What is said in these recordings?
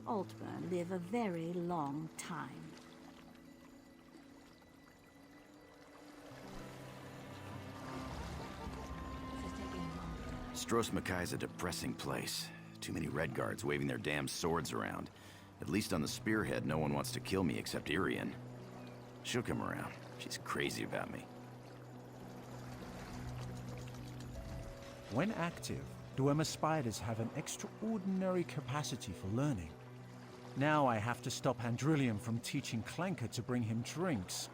Altburn live a very long time. Stros Makai's a depressing place. Too many Red Guards waving their damn swords around. At least on the spearhead, no one wants to kill me except Irian. She'll come around. She's crazy about me. When active, Dwemer spiders have an extraordinary capacity for learning. Now I have to stop Andrillium from teaching Clanker to bring him drinks.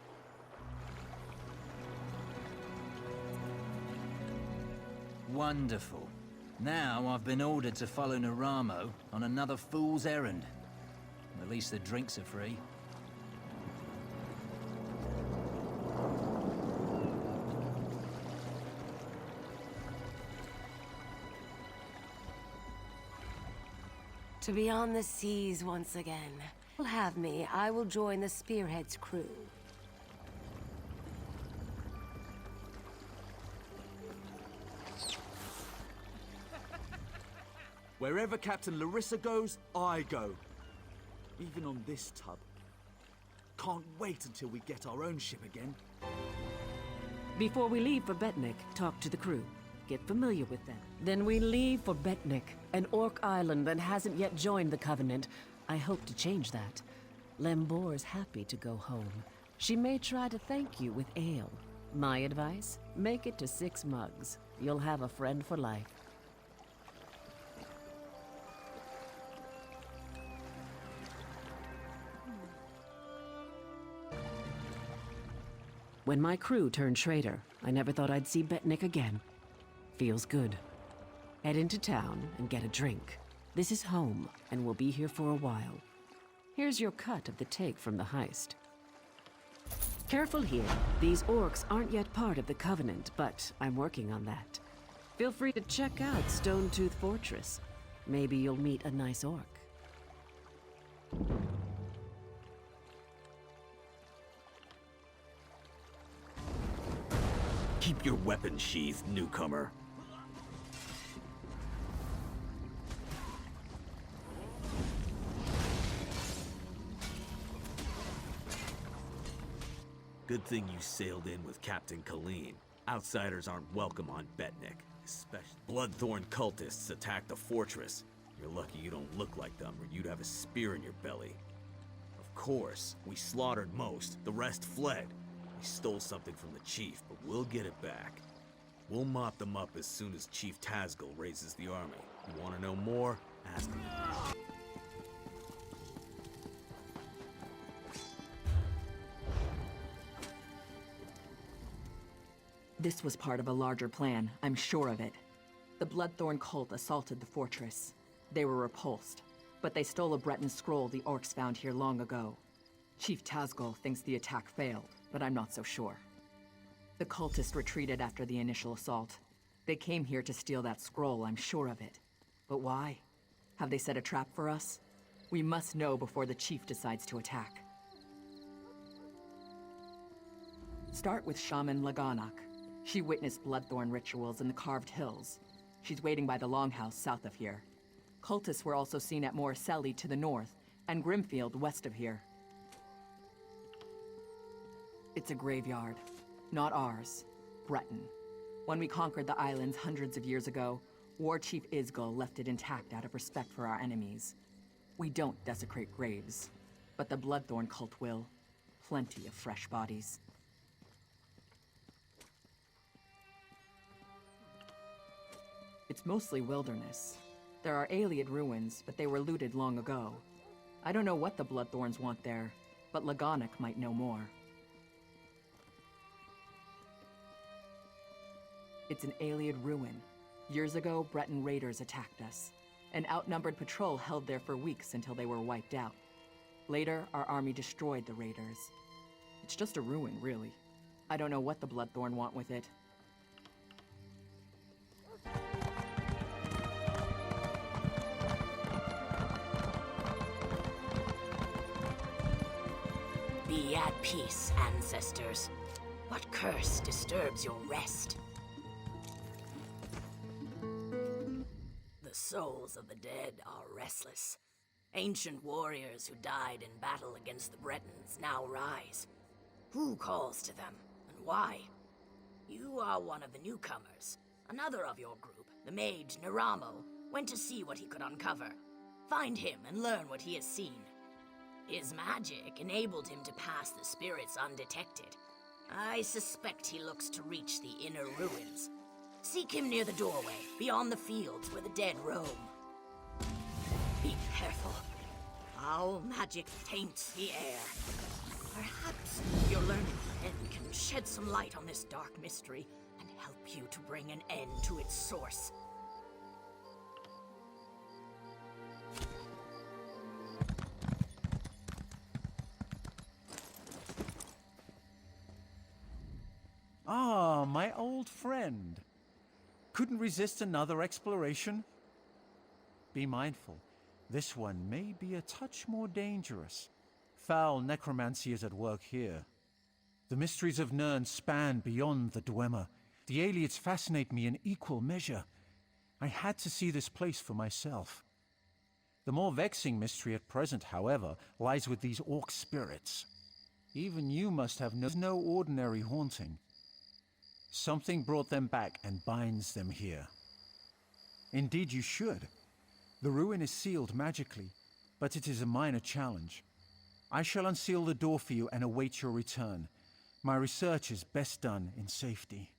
Wonderful. Now I've been ordered to follow Naramo on another fool's errand. At least the drinks are free. To be on the seas once again. Have me, I will join the Spearhead's crew. Wherever Captain Larissa goes, I go. Even on this tub. Can't wait until we get our own ship again. Before we leave for Betnik, talk to the crew. Get familiar with them. Then we leave for Betnik, an orc island that hasn't yet joined the Covenant. I hope to change that. Lembor's happy to go home. She may try to thank you with ale. My advice? Make it to 6 mugs. You'll have a friend for life. When my crew turned traitor, I never thought I'd see Betnik again. Feels good. Head into town and get a drink. This is home, and we'll be here for a while. Here's your cut of the take from the heist. Careful here. These orcs aren't yet part of the Covenant, but I'm working on that. Feel free to check out Stonetooth Fortress. Maybe you'll meet a nice orc. Keep your weapon sheathed, newcomer. Good thing you sailed in with Captain Colleen. Outsiders aren't welcome on Betnik. Especially Bloodthorn cultists attack the fortress. You're lucky you don't look like them, or you'd have a spear in your belly. Of course, we slaughtered most. The rest fled. We stole something from the chief, but we'll get it back. We'll mop them up as soon as Chief Tazgul raises the army. You want to know more? Ask him. This was part of a larger plan, I'm sure of it. The Bloodthorn cult assaulted the fortress. They were repulsed, but they stole a Breton scroll the orcs found here long ago. Chief Tazgul thinks the attack failed, but I'm not so sure. The cultists retreated after the initial assault. They came here to steal that scroll, I'm sure of it. But why? Have they set a trap for us? We must know before the chief decides to attack. Start with Shaman Laganak. She witnessed Bloodthorn rituals in the Carved Hills. She's waiting by the Longhouse south of here. Cultists were also seen at Morriselli to the north, and Grimfield west of here. It's a graveyard. Not ours. Breton. When we conquered the islands hundreds of years ago, War Chief Isgul left it intact out of respect for our enemies. We don't desecrate graves, but the Bloodthorn cult will. Plenty of fresh bodies. It's mostly wilderness. There are Ayleid ruins, but they were looted long ago. I don't know what the Bloodthorns want there, but Laganak might know more. It's an Ayleid ruin. Years ago, Breton raiders attacked us. An outnumbered patrol held there for weeks until they were wiped out. Later, our army destroyed the raiders. It's just a ruin, really. I don't know what the Bloodthorn want with it. Be at peace, ancestors. What curse disturbs your rest? The souls of the dead are restless. Ancient warriors who died in battle against the Bretons now rise. Who calls to them, and why? You are one of the newcomers. Another of your group, the mage Naramo, went to see what he could uncover. Find him and learn what he has seen. His magic enabled him to pass the spirits undetected. I suspect he looks to reach the inner ruins. Seek him near the doorway, beyond the fields where the dead roam. Be careful. Foul magic taints the air. Perhaps your learned friend can shed some light on this dark mystery and help you to bring an end to its source. Ah, my old friend. Couldn't resist another exploration? Be mindful, this one may be a touch more dangerous. Foul necromancy is at work here. The mysteries of Nirn span beyond the Dwemer. The aliens fascinate me in equal measure. I had to see this place for myself. The more vexing mystery at present, however, lies with these orc spirits. Even you must have no ordinary haunting. Something brought them back and binds them here. Indeed you should. The ruin is sealed magically, but it is a minor challenge. I shall unseal the door for you and await your return. My research is best done in safety.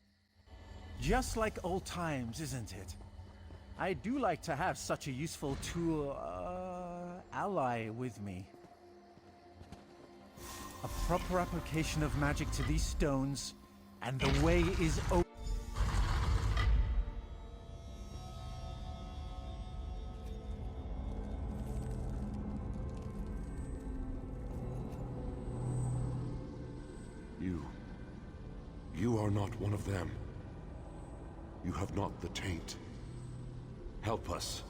Just like old times, isn't it? I do like to have such a useful tool, ally with me. A proper application of magic to these stones, and the way is open. You are not one of them. You have not the taint. Help us.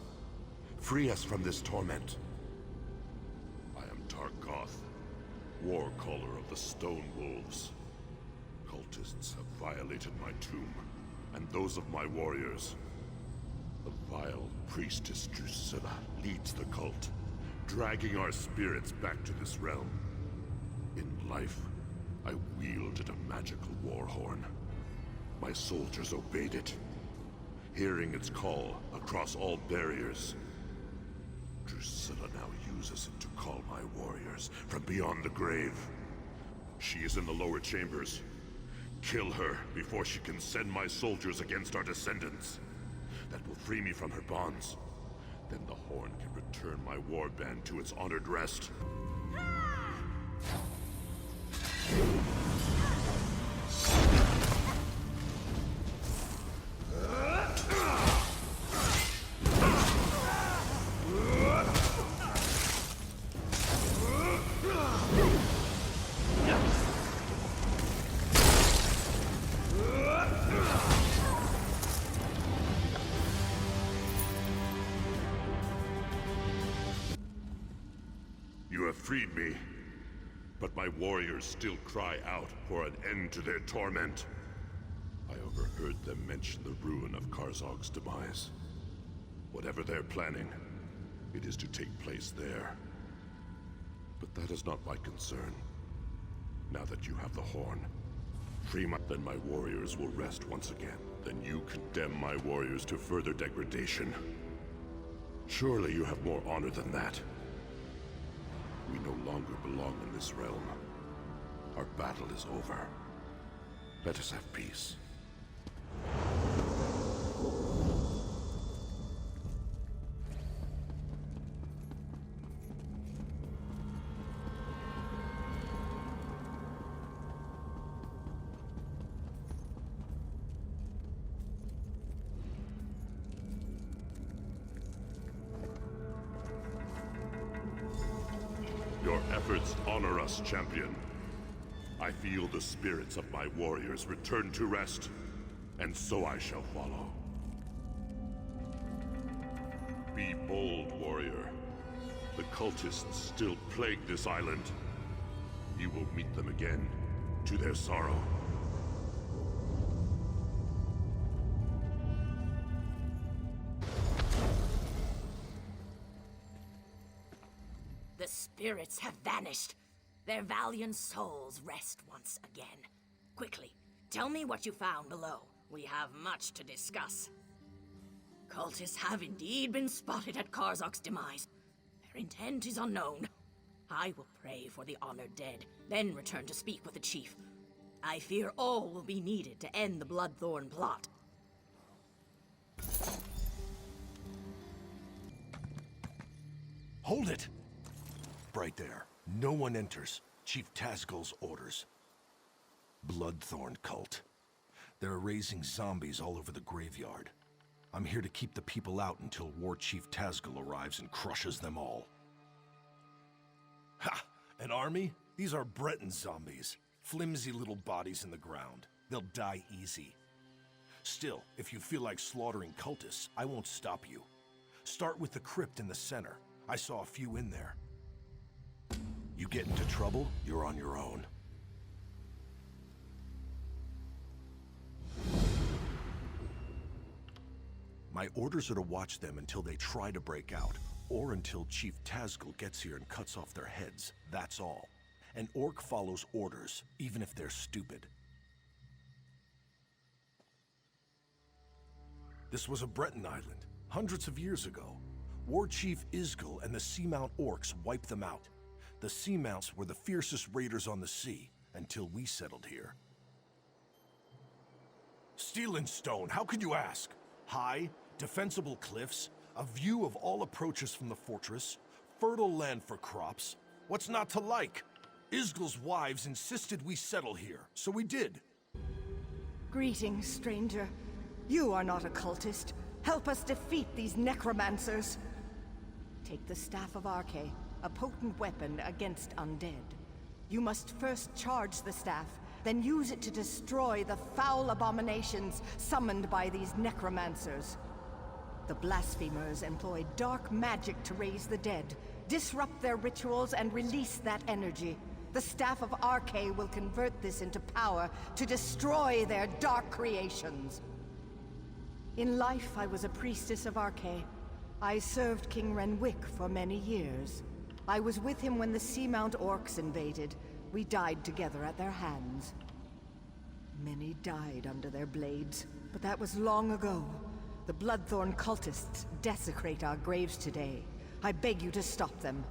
Free us from this torment. I am Targoth, war caller of the Stone Wolves. Cultists have violated my tomb, and those of my warriors. The vile priestess Drusilla leads the cult, dragging our spirits back to this realm. In life, I wielded a magical war horn. My soldiers obeyed it, hearing its call across all barriers. Drusilla now uses it to call my warriors from beyond the grave. She is in the lower chambers. Kill her before she can send my soldiers against our descendants. That will free me from her bonds. Then the horn can return my warband to its honored rest. You have freed me, but my warriors still cry out for an end to their torment. I overheard them mention the ruin of Karzog's demise. Whatever they're planning, it is to take place there. But that is not my concern. Now that you have the horn, then my warriors will rest once again. Then you condemn my warriors to further degradation. Surely you have more honor than that. We no longer belong in this realm. Our battle is over. Let us have peace. Your efforts honor us, champion. I feel the spirits of my warriors return to rest, and so I shall follow. Be bold, warrior. The cultists still plague this island. You will meet them again, to their sorrow. spirits have vanished. Their valiant souls rest once again. Quickly, tell me what you found below. We have much to discuss. Cultists have indeed been spotted at Karzok's demise. Their intent is unknown. I will pray for the honored dead, then return to speak with the chief. I fear all will be needed to end the Bloodthorn plot. Hold it! Right there. No one enters. Chief Tazgul's orders. Bloodthorn cult. They're raising zombies all over the graveyard. I'm here to keep the people out until War Chief Tazgul arrives and crushes them all. Ha! An army? These are Breton zombies. Flimsy little bodies in the ground. They'll die easy. Still, if you feel like slaughtering cultists, I won't stop you. Start with the crypt in the center. I saw a few in there. You get into trouble, you're on your own. My orders are to watch them until they try to break out, or until Chief Tazgul gets here and cuts off their heads. That's all. An orc follows orders, even if they're stupid. This was a Breton island, hundreds of years ago. War Chief Isgul and the Seamount orcs wiped them out. The Seamounts were the fiercest raiders on the sea, until we settled here. Steel and stone, how could you ask? High, defensible cliffs, a view of all approaches from the fortress, fertile land for crops. What's not to like? Isgul's wives insisted we settle here, so we did. Greetings, stranger. You are not a cultist. Help us defeat these necromancers. Take the Staff of Arche, a potent weapon against undead. You must first charge the staff, then use it to destroy the foul abominations summoned by these necromancers. The blasphemers employ dark magic to raise the dead, disrupt their rituals, and release that energy. The Staff of Arche will convert this into power to destroy their dark creations. In life, I was a priestess of Arche. I served King Renwick for many years. I was with him when the Seamount orcs invaded. We died together at their hands. Many died under their blades, but that was long ago. The Bloodthorn cultists desecrate our graves today. I beg you to stop them.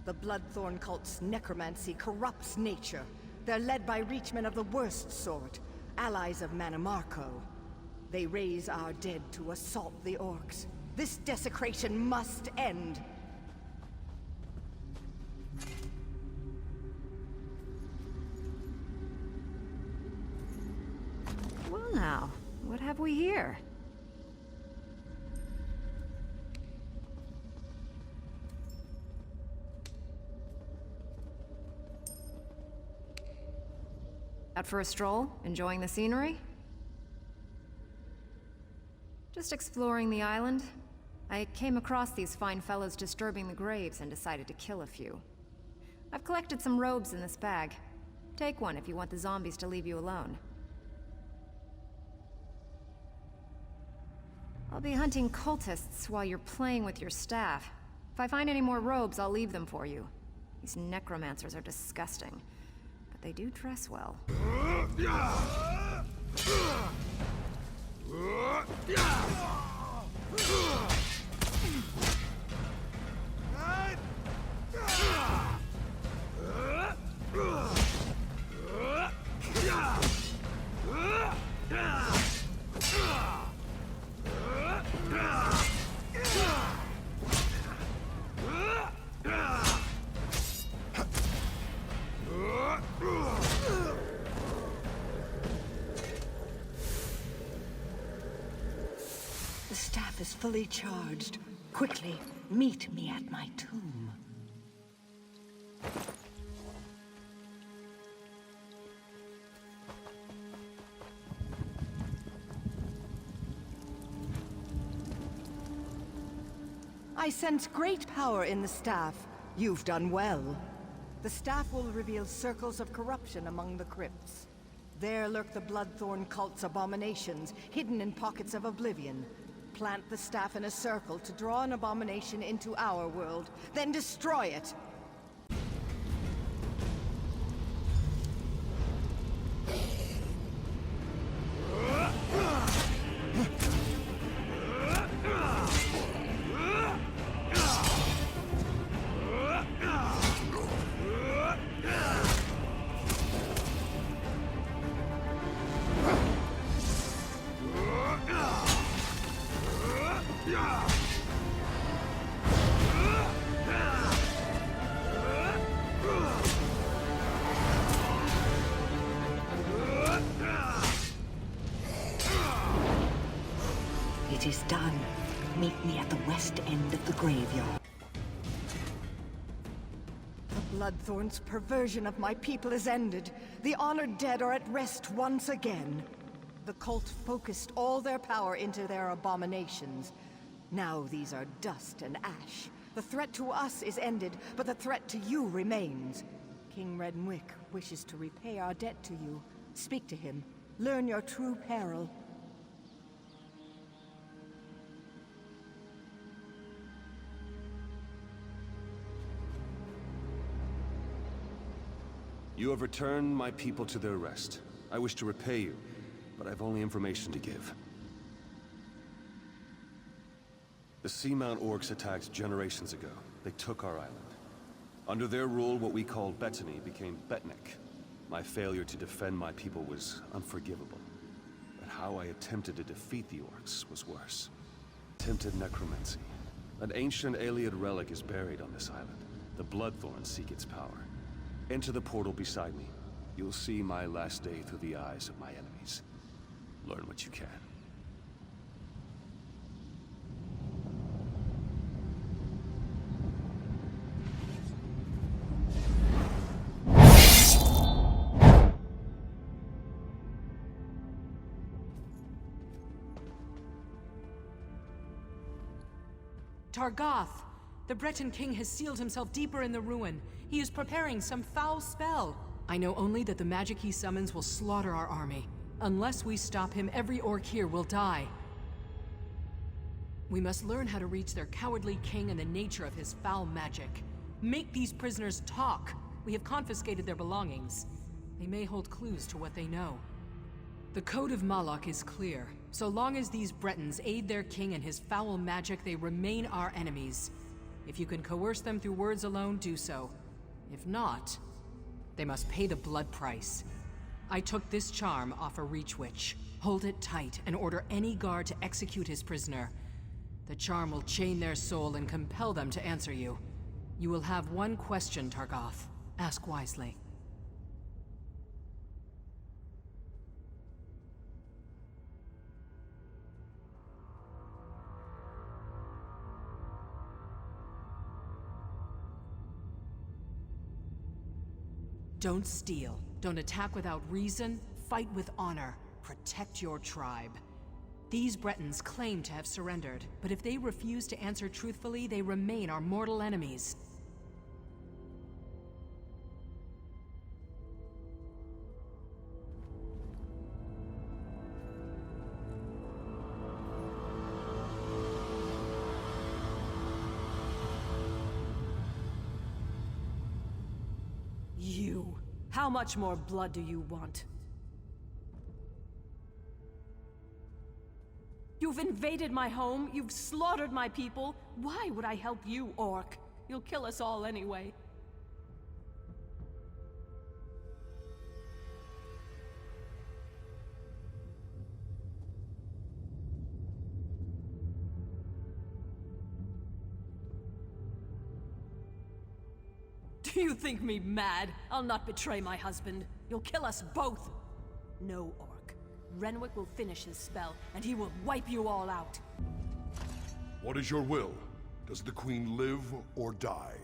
The Bloodthorn cult's necromancy corrupts nature. They're led by reachmen of the worst sort, allies of Manamarco. They raise our dead to assault the orcs. This desecration must end. Well now, what have we here? Out for a stroll? Enjoying the scenery? Just exploring the island. I came across these fine fellows disturbing the graves and decided to kill a few. I've collected some robes in this bag. Take one if you want the zombies to leave you alone. I'll be hunting cultists while you're playing with your staff. If I find any more robes, I'll leave them for you. These necromancers are disgusting, but they do dress well. The staff is fully charged. Quickly, meet me at my tomb. I sense great power in the staff. You've done well. The staff will reveal circles of corruption among the crypts. There lurk the Bloodthorn cult's abominations, hidden in pockets of oblivion. plant the staff in a circle to draw an abomination into our world, then destroy it. It is done. Meet me at the west end of the graveyard. The Bloodthorn's perversion of my people is ended. The honored dead are at rest once again. The cult focused all their power into their abominations. Now these are dust and ash. The threat to us is ended, but the threat to you remains. King Reddenwick wishes to repay our debt to you. Speak to him. Learn your true peril. You have returned my people to their rest. I wish to repay you, but I've only information to give. The Seamount Orcs attacked generations ago. They took our island. Under their rule, what we called Bettany became Betnik. My failure to defend my people was unforgivable. But how I attempted to defeat the Orcs was worse. Attempted necromancy. An ancient Ayleid relic is buried on this island. The Bloodthorns seek its power. Enter the portal beside me. You'll see my last day through the eyes of my enemies. Learn what you can. Targoth! The Breton king has sealed himself deeper in the ruin. He is preparing some foul spell. I know only that the magic he summons will slaughter our army. Unless we stop him, every orc here will die. We must learn how to reach their cowardly king and the nature of his foul magic. Make these prisoners talk. We have confiscated their belongings. They may hold clues to what they know. The Code of Malak is clear. So long as these Bretons aid their king and his foul magic, they remain our enemies. If you can coerce them through words alone, do so. If not, they must pay the blood price. I took this charm off a Reach Witch. Hold it tight and order any guard to execute his prisoner. The charm will chain their soul and compel them to answer you. You will have one question, Targoth. Ask wisely. Don't steal. Don't attack without reason. Fight with honor. Protect your tribe. These Bretons claim to have surrendered, but if they refuse to answer truthfully, they remain our mortal enemies. You. How much more blood do you want? You've invaded my home, you've slaughtered my people. Why would I help you, Orc? You'll kill us all anyway. Do you think me mad? I'll not betray my husband. You'll kill us both. No, Orc. Renwick will finish his spell, and he will wipe you all out. What is your will? Does the Queen live or die?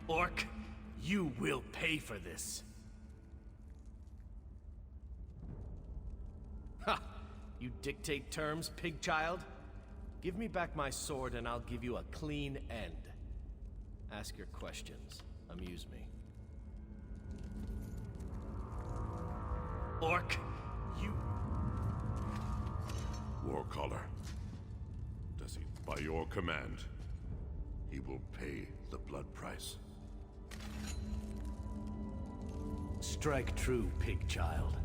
Orc, you will pay for this. Ha! You dictate terms, pig child? Give me back my sword and I'll give you a clean end. Ask your questions. Amuse me. Orc, you... Warcaller. Does he... By your command, he will pay the blood price. Strike true, pig child.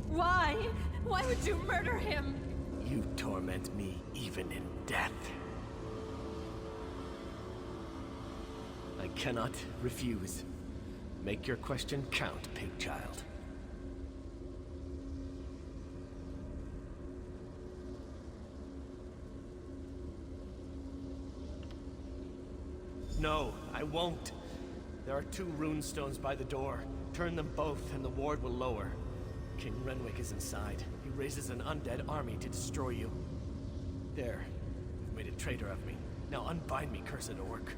Why? Why would you murder him? You torment me even in death. I cannot refuse. Make your question count, pig child. No, I won't. There are 2 rune stones by the door. Turn them both and the ward will lower. King Renwick is inside. He raises an undead army to destroy you. There. You've made a traitor of me. Now unbind me, cursed orc.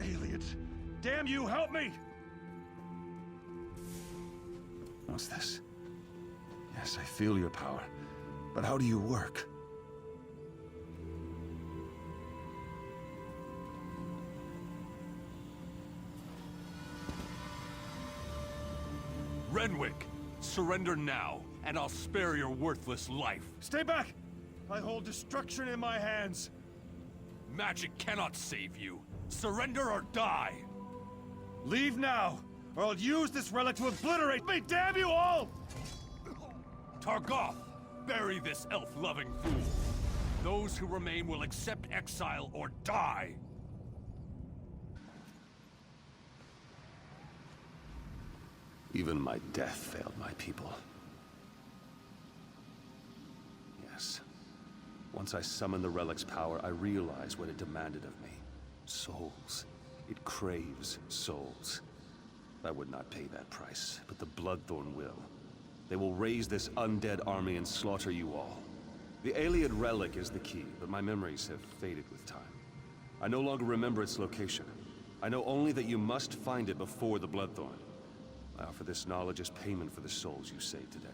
Aliens! Damn you, help me! What's this? Yes, I feel your power. But how do you work? Renwick, surrender now, and I'll spare your worthless life. Stay back! I hold destruction in my hands. Magic cannot save you. Surrender or die! Leave now, or I'll use this relic to obliterate me, damn you all! Targoth, bury this elf-loving fool. Those who remain will accept exile or die. Even my death failed my people. Yes. Once I summoned the relic's power, I realized what it demanded of me. Souls. It craves souls. I would not pay that price, but the Bloodthorn will. They will raise this undead army and slaughter you all. The Ayleid relic is the key, but my memories have faded with time. I no longer remember its location. I know only that you must find it before the Bloodthorn. I offer this knowledge as payment for the souls you saved today.